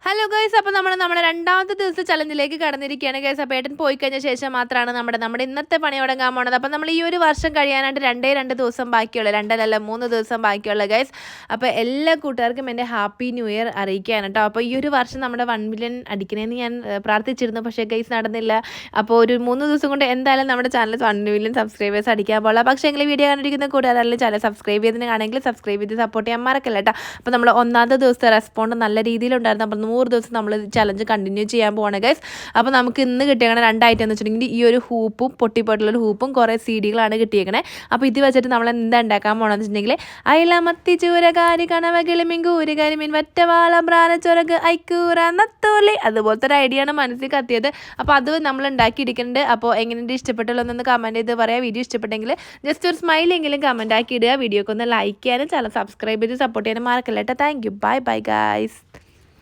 Hello guys, അപ്പോൾ നമ്മുടെ രണ്ടാമത്തെ ദിവസത്തെ ചലഞ്ചിലേക്ക് കടന്നിരിക്കുകയാണ് ഗൈസ്. അപ്പോൾ ഏട്ടൻ പോയി കഴിഞ്ഞ ശേഷം മാത്രമാണ് നമ്മുടെ ഇന്നത്തെ പണി തുടങ്ങാൻ പോണത്. അപ്പോൾ നമ്മൾ ഈ ഒരു വർഷം കഴിയാനായിട്ട് രണ്ട് ദിവസം ബാക്കിയുള്ള 3 ദിവസം ബാക്കിയുള്ള ഗൈസ്. അപ്പോൾ എല്ലാ കൂട്ടുകാർക്കും എൻ്റെ ഹാപ്പി ന്യൂ ഇയർ അറിയിക്കുകയാണ് കേട്ടോ. അപ്പോൾ ഈ ഒരു വർഷം നമ്മുടെ 1 മില്യൺ അടിക്കണമെന്ന് ഞാൻ പ്രാർത്ഥിച്ചിരുന്നു, പക്ഷേ ഗൈസ് നടന്നില്ല. അപ്പോൾ ഒരു 3 ദിവസം കൊണ്ട് എന്തായാലും നമ്മുടെ ചാനൽ 1 മില്യൺ സബ്സ്ക്രൈബേഴ്സ് അടിക്കാൻ പോകാം. പക്ഷേ എങ്കിൽ വീഡിയോ കണ്ടിരിക്കുന്ന കൂട്ടുകാരെല്ലാം ചാനൽ സബ്സ്ക്രൈബ് ചെയ്തതിനാണെങ്കിൽ സബ്സ്ക്രൈബ് ചെയ്ത് സപ്പോർട്ട് ചെയ്യാൻ മറക്കല്ല കേട്ടോ. അപ്പോൾ നമ്മൾ ഒന്നാമത്തെ ദിവസത്തെ റെസ്പോണ്ട് നല്ല രീതിയിലുണ്ടായിരുന്നു. അപ്പോൾ 100 ദിവസം നമ്മൾ ചലഞ്ച് കണ്ടിന്യൂ ചെയ്യാൻ പോവാണ് ഗൈസ്. അപ്പോൾ നമുക്ക് ഇന്ന് കിട്ടിയേക്കണ 2 ഐറ്റം എന്ന് വെച്ചിട്ടുണ്ടെങ്കിൽ ഈ ഒരു ഹൂപ്പും പൊട്ടിപ്പോയിട്ടുള്ളൊരു ഹൂപ്പും കുറേ സീഡികളാണ് കിട്ടിയേക്കണേ. അപ്പോൾ ഇത് വെച്ചിട്ട് നമ്മൾ എന്താ ഉണ്ടാക്കാൻ പോകണമെന്ന് വെച്ചിട്ടുണ്ടെങ്കിൽ അയിലമത്തി ചൂരകാരി കണവ കിളിമീൻ കൂരുകാരി മീൻ വറ്റവാളം ബ്രാനച്ചൊരക് ഐക്കൂറ നത്തോലി, അതുപോലത്തെ ഒരു ഐഡിയ ആണ് മനസ്സിൽ കത്തിയത്. അപ്പോൾ അത് നമ്മൾ ഉണ്ടാക്കിയിരിക്കുന്നുണ്ട്. അപ്പോൾ എങ്ങനെയുണ്ട്, ഇഷ്ടപ്പെട്ടുള്ളൂ എന്നൊന്ന് കമൻറ്റ് ചെയ്ത് പറയാം. വീഡിയോ ഇഷ്ടപ്പെട്ടെങ്കിൽ ജസ്റ്റ് ഒരു സ്മൈലെങ്കിലും കമൻറ്റ് ആക്കി ഇടുക. വീഡിയോക്ക് ഒന്ന് ലൈക്ക് ചെയ്യാനും ചാനൽ സബ്സ്ക്രൈബ് ചെയ്ത് സപ്പോർട്ട് ചെയ്യാനും മറക്കല്ല കേട്ടോ. Thank you, bye bye guys.